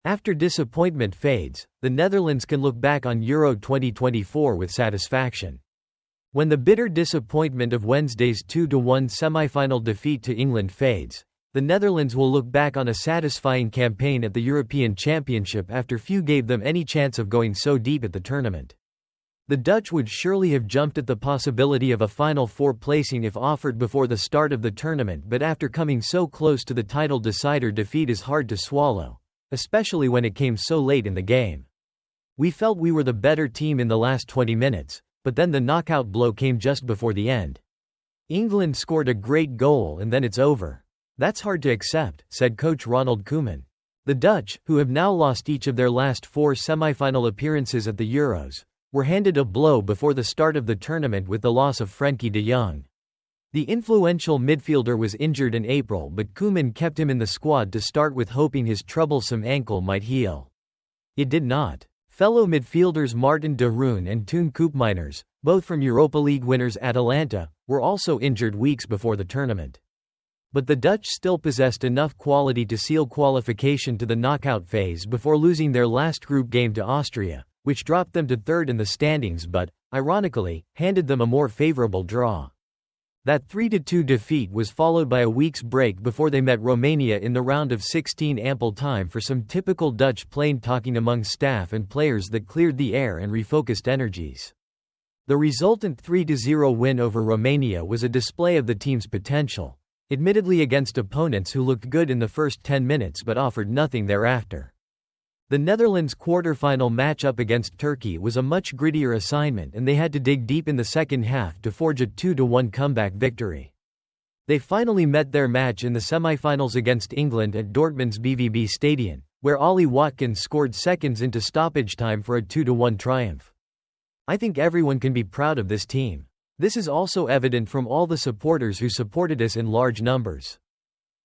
After disappointment fades, the Netherlands can look back on Euro 2024 with satisfaction. When the bitter disappointment of Wednesday's 2-1 semi-final defeat to England fades, the Netherlands will look back on a satisfying campaign at the European Championship after few gave them any chance of going so deep at the tournament. The Dutch would surely have jumped at the possibility of a Final Four placing if offered before the start of the tournament, but after coming so close to the title decider, defeat is hard to swallow, especially when it came so late in the game. We felt we were the better team in the last 20 minutes, but then the knockout blow came just before the end. England scored a great goal and then it's over. That's hard to accept, said coach Ronald Koeman. The Dutch, who have now lost each of their last 4 semi-final appearances at the Euros, were handed a blow before the start of the tournament with the loss of Frenkie de Jong. The influential midfielder was injured in April, but Koeman kept him in the squad to start with, hoping his troublesome ankle might heal. It did not. Fellow midfielders Martin de Roon and Toon Koopmeiners, both from Europa League winners Atalanta, were also injured weeks before the tournament. But the Dutch still possessed enough quality to seal qualification to the knockout phase before losing their last group game to Austria, which dropped them to third in the standings but, ironically, handed them a more favorable draw. That 3-2 defeat was followed by a week's break before they met Romania in the round of 16, ample time for some typical Dutch plain talking among staff and players that cleared the air and refocused energies. The resultant 3-0 win over Romania was a display of the team's potential, admittedly against opponents who looked good in the first 10 minutes but offered nothing thereafter. The Netherlands' quarter-final matchup against Turkey was a much grittier assignment, and they had to dig deep in the second half to forge a 2-1 comeback victory. They finally met their match in the semi-finals against England at Dortmund's BVB Stadion, where Ollie Watkins scored seconds into stoppage time for a 2-1 triumph. I think everyone can be proud of this team. This is also evident from all the supporters who supported us in large numbers.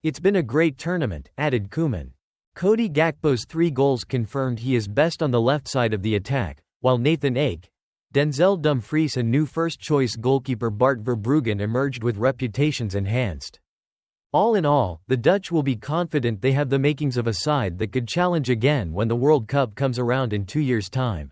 It's been a great tournament, added Koeman. Cody Gakpo's 3 goals confirmed he is best on the left side of the attack, while Nathan Ake, Denzel Dumfries and new first-choice goalkeeper Bart Verbruggen emerged with reputations enhanced. All in all, the Dutch will be confident they have the makings of a side that could challenge again when the World Cup comes around in 2 years' time.